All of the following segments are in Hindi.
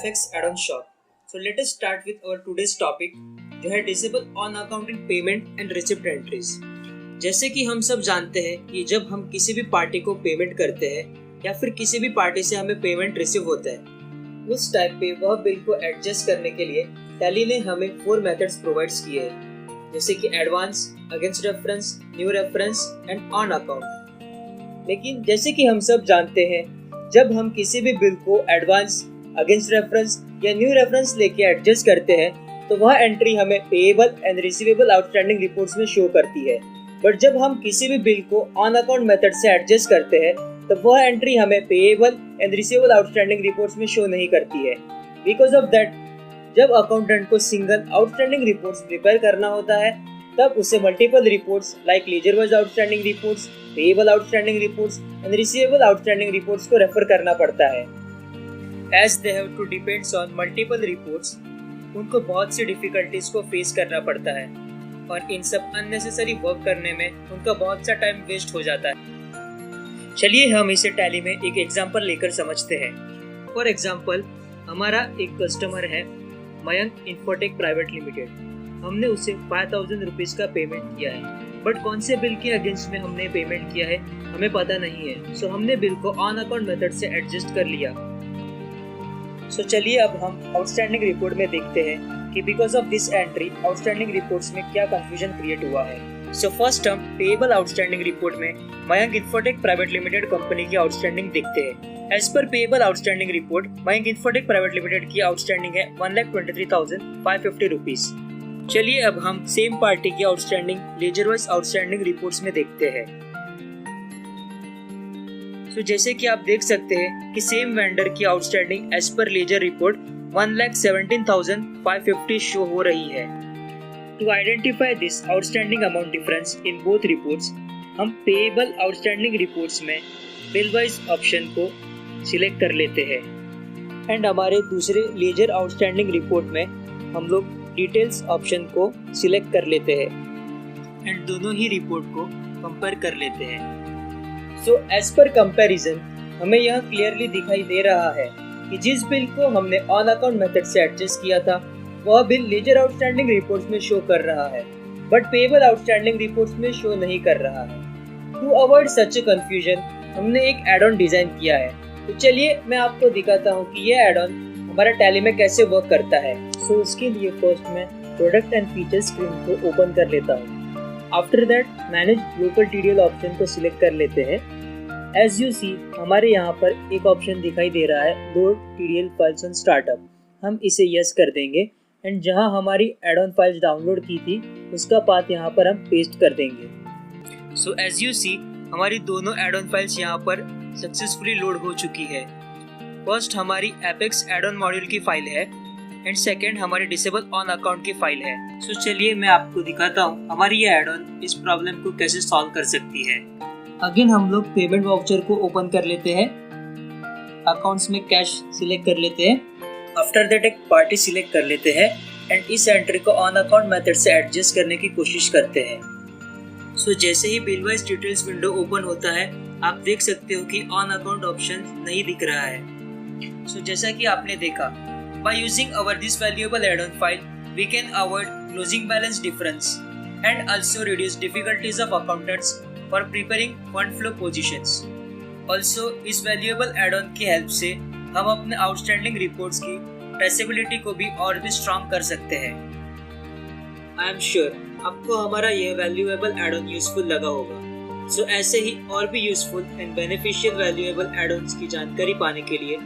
FX add-on shop. So let us start with our today's topic जो है disable on accounting payment and receipt entries. जैसे कि हम सब जानते हैं कि जब हम किसी भी पार्टी को पेमेंट करते हैं या फिर किसी भी पार्टी से हमें पेमेंट रिसीव होता है, उस टाइम पे वह बिल को एडजस्ट करने के लिए टैली ने हमें 4 मेथड्स प्रोवाइड्स किए हैं, जैसे कि advance, against reference, new reference and on account. लेकिन जैसे कि हम सब जानते हैं, जब हम किसी भी बिल को एडवांस, अगेंस्ट रेफरेंस या न्यू रेफरेंस लेके एडजस्ट करते हैं तो वह एंट्री हमें payable and receivable outstanding reports में शो करती है। बट जब हम किसी भी बिल को ऑन अकाउंट मेथड से एडजस्ट करते हैं तो वह एंट्री हमें payable and receivable outstanding reports में शो नहीं करती है। बिकॉज ऑफ दैट, जब अकाउंटेंट को सिंगल आउटस्टैंडिंग रिपोर्ट्स प्रिपेयर करना होता है तब उसे multiple reports like ledger wise outstanding reports, payable outstanding reports and receivable outstanding reports को रेफर करना पड़ता है। As they have to depends on multiple reports, उनको बहुत सी डिफिकल्टीज को फेस करना पड़ता है और इन सब अननेसेसरी वर्क करने में उनका बहुत सा टाइम वेस्ट हो जाता है। चलिए हम इसे टैली में एक एग्जांपल लेकर समझते हैं। फॉर एग्जांपल, हमारा एक कस्टमर है मयंक इन्फोटेक प्राइवेट लिमिटेड। हमने उसे 5000 रुपीज का पेमेंट किया है, बट कौन से बिल के अगेंस्ट में हमने पेमेंट किया है हमें पता नहीं है। सो हमने बिल को ऑन अकाउंट मेथड से एडजस्ट कर लिया। सो चलिए अब हम आउटस्टैंडिंग रिपोर्ट में देखते हैं कि because of this entry outstanding reports में क्या कंफ्यूजन क्रिएट हुआ है। सो फर्स्ट हम पेएबल आउटस्टैंडिंग रिपोर्ट में Mayank infotech private limited company की आउटस्टैंडिंग देखते हैं। As per payable outstanding report, Mayank infotech private limited की आउटस्टैंडिंग है 1,23,550 रुपीज। चलिए अब हम सेम पार्टी की outstanding ledger wise outstanding reports में देखते हैं। तो जैसे कि आप देख सकते हैं कि सेम वेंडर की outstanding as per ledger report 1,17,550 show हो रही है। To identify this outstanding amount difference in both reports, हम पेएबल आउटस्टैंडिंग रिपोर्ट्स में बिल वाइज ऑप्शन को सिलेक्ट कर लेते हैं एंड हमारे दूसरे लेजर आउटस्टैंडिंग रिपोर्ट में हम लोग डिटेल्स ऑप्शन को सिलेक्ट कर लेते हैं एंड दोनों ही रिपोर्ट को कंपेयर कर लेते हैं। सो एज पर कंपैरिजन हमें यह क्लियरली दिखाई दे रहा है कि जिस बिल को हमने ऑन अकाउंट मेथड से एडजस्ट किया था वह बिल लेजर आउटस्टैंडिंग रिपोर्ट्स में शो कर रहा है, बट पेएबल आउटस्टैंडिंग रिपोर्ट्स में शो नहीं कर रहा है। To avoid such a confusion हमने एक एड ऑन डिजाइन किया है। तो चलिए मैं आपको दिखाता हूँ कि यह एड ऑन हमारा टैली में कैसे वर्क करता है। सो उसके लिए फर्स्ट मैं प्रोडक्ट एंड फीचर स्क्रीन को ओपन कर लेता हूँ। After that manage local TDL option को सिलेक्ट कर लेते हैं। एज यू सी, हमारे यहाँ पर एक ऑप्शन दिखाई दे रहा है load TDL files on startup. हम इसे यस कर देंगे एंड जहाँ हमारी एड ऑन फाइल्स डाउनलोड की थी उसका पाथ यहाँ पर हम पेस्ट कर देंगे। सो एज यू सी, हमारी दोनों एड ऑन फाइल्स यहाँ पर सक्सेसफुली लोड हो चुकी है। फर्स्ट हमारी एपेक्स एड ऑन मॉड्यूल की फाइल है एंड सेकेंड हमारी डिसेबल ऑन अकाउंट की फाइल है। सो चलिए मैं आपको दिखाता हूँ हमारी ये एड ऑन इस प्रॉब्लम को कैसे सॉल्व कर सकती है। अगेन हम लोग पेमेंट वाउचर को ओपन कर लेते हैं, अकाउंट्स में कैश सिलेक्ट कर लेते हैं, आफ्टर दैट एक पार्टी सिलेक्ट कर लेते हैं एंड इस एंट्री को ऑन अकाउंट मेथड से एडजस्ट करने की कोशिश करते हैं। सो जैसे ही bill wise details window open होता है आप देख सकते हो कि ऑन अकाउंट ऑप्शन नहीं दिख रहा है। सो जैसा कि आपने देखा, by using our this valuable add on file we can avoid closing balance difference and also reduce difficulties of accountants for preparing fund flow positions. Also, इस valuable add-on की हेल्प से हम अपने आउटस्टैंडिंग रिपोर्ट्स की ट्रेसेबिलिटी को भी और भी स्ट्रॉन्ग कर सकते हैं। आई एम श्योर आपको हमारा यह वैल्यूएबल एड-ऑन यूजफुल लगा होगा। सो ऐसे ही और भी useful and beneficial valuable add-ons की जानकारी पाने के लिए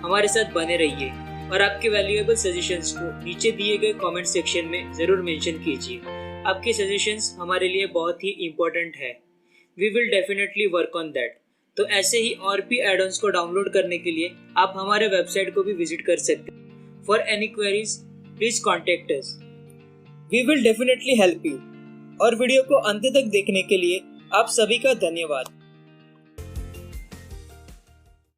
हमारे साथ बने रहिए और आपके वैल्यूएबल सजेशंस को नीचे दिए गए कमेंट सेक्शन में जरूर मेंशन कीजिए। आपके सजेशंस हमारे लिए बहुत ही इम्पोर्टेंट है। We will definitely work on that. तो ऐसे ही और भी एड-ऑन्स को डाउनलोड करने के लिए आप हमारे वेबसाइट को भी विजिट कर सकते हैं। For any queries, please contact us. We will definitely help you. और वीडियो को अंत तक देखने के लिए आप सभी का धन्यवाद।